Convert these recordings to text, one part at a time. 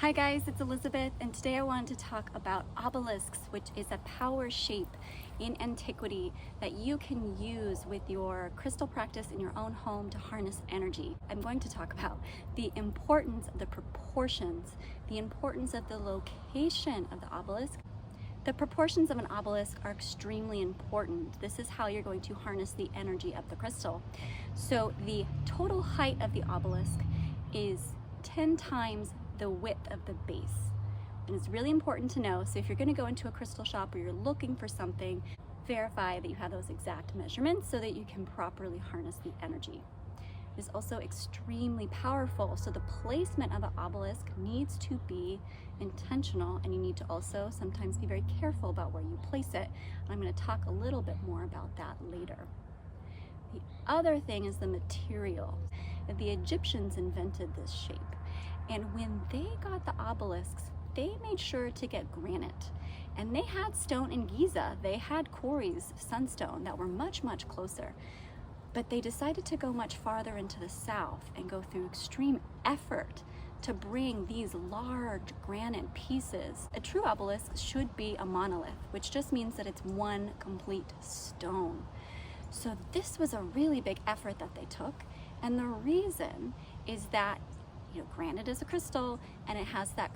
Hi guys, it's Elizabeth, and today I wanted to talk about obelisks, which is a power shape in antiquity that you can use with your crystal practice in your own home to harness energy. I'm going to talk about the importance of the proportions, the importance of the location of the obelisk. The proportions of an obelisk are extremely important. This is how you're going to harness the energy of the crystal. So the total height of the obelisk is 10 times the width of the base. And it's really important to know, so if you're going to go into a crystal shop or you're looking for something, verify that you have those exact measurements so that you can properly harness the energy. It is also extremely powerful, so the placement of an obelisk needs to be intentional, and you need to also sometimes be very careful about where you place it. And I'm going to talk a little bit more about that later. The other thing is the material. The Egyptians invented this shape. And when they got the obelisks, they made sure to get granite. And they had stone in Giza. They had quarries of sunstone that were much, much closer. But they decided to go much farther into the south and go through extreme effort to bring these large granite pieces. A true obelisk should be a monolith, which just means that it's one complete stone. So this was a really big effort that they took. And the reason is that granite is a crystal, and it has that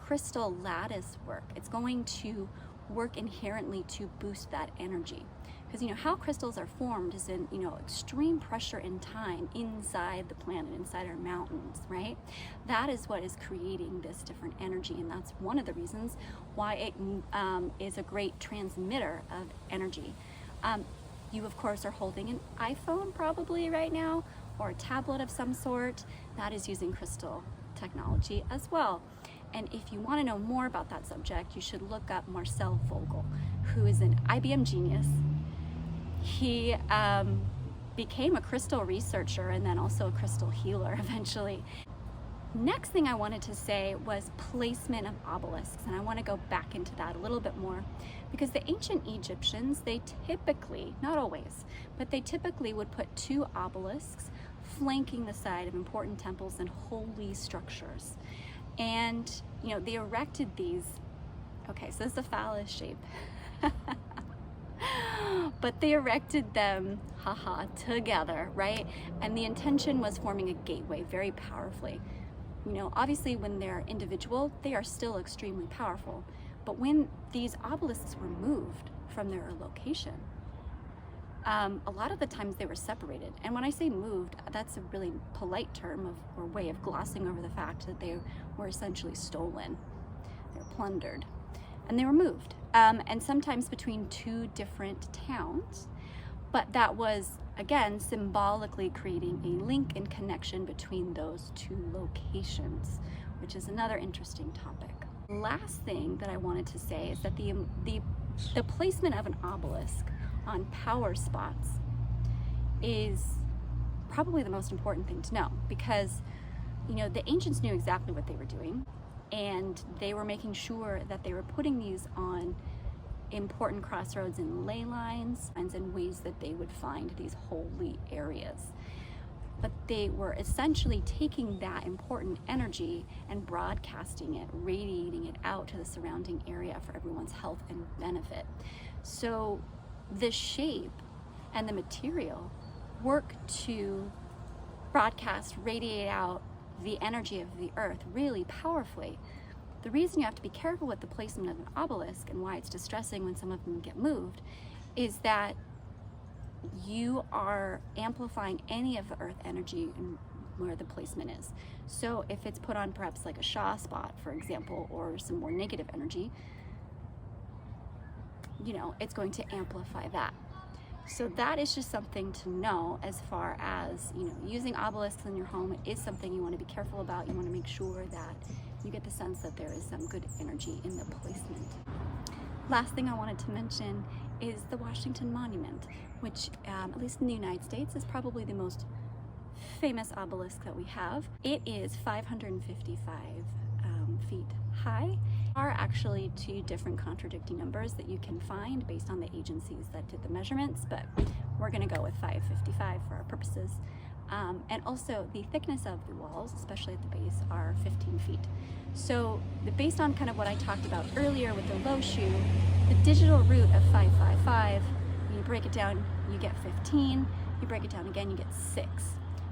crystal lattice work. It's going to work inherently to boost that energy. Because how crystals are formed is in extreme pressure in time inside the planet, inside our mountains, right? That is what is creating this different energy, and that's one of the reasons why it is a great transmitter of energy. You of course are holding an iPhone probably right now, or a tablet of some sort that is using crystal technology as well. And if you want to know more about that subject, you should look up Marcel Vogel, who is an IBM genius. He became a crystal researcher and then also a crystal healer eventually. Next thing I wanted to say was placement of obelisks, and I want to go back into that a little bit more, because the ancient Egyptians, they typically, not always, but they typically would put two obelisks flanking the side of important temples and holy structures. And they erected these, okay, so this is a phallus shape. But they erected them, together, right? And the intention was forming a gateway very powerfully. Obviously when they're individual, they are still extremely powerful. But when these obelisks were moved from their location, a lot of the times they were separated. And when I say moved, that's a really polite term or way of glossing over the fact that they were essentially stolen. They were plundered. And they were moved. And sometimes between two different towns. But that was, again, symbolically creating a link and connection between those two locations, which is another interesting topic. Last thing that I wanted to say is that the placement of an obelisk on power spots is probably the most important thing to know, because the ancients knew exactly what they were doing, and they were making sure that they were putting these on important crossroads and ley lines and in ways that they would find these holy areas. But they were essentially taking that important energy and broadcasting it, radiating it out to the surrounding area for everyone's health and benefit. So the shape and the material work to broadcast, radiate out the energy of the earth really powerfully. The reason you have to be careful with the placement of an obelisk and why it's distressing when some of them get moved is that you are amplifying any of the earth energy and where the placement is. So if it's put on perhaps like a Shah spot, for example, or some more negative energy, it's going to amplify that. So that is just something to know as far as, using obelisks in your home is something you want to be careful about. You want to make sure that you get the sense that there is some good energy in the placement. Last thing I wanted to mention is the Washington Monument, which, at least in the United States, is probably the most famous obelisk that we have. It is 555 feet high. There are actually two different contradicting numbers that you can find based on the agencies that did the measurements, but we're going to go with 555 for our purposes. And also the thickness of the walls, especially at the base, are 15 feet. So based on kind of what I talked about earlier with the low shoe, the digital root of 555, when you break it down, you get 15. You break it down again, you get 6,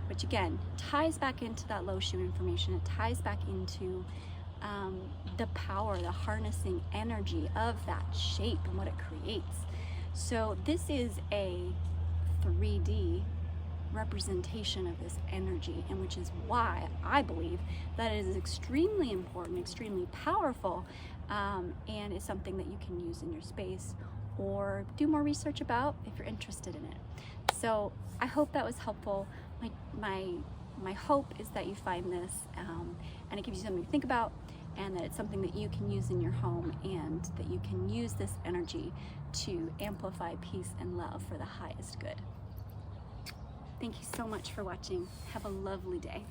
which again ties back into that low shoe information. It ties back into the power, the harnessing energy of that shape and what it creates. So this is a 3D representation of this energy, and which is why I believe that it is extremely important, extremely powerful, and is something that you can use in your space or do more research about if you're interested in it. So I hope that was helpful. My hope is that you find this and it gives you something to think about, and that it's something that you can use in your home, and that you can use this energy to amplify peace and love for the highest good. Thank you so much for watching. Have a lovely day.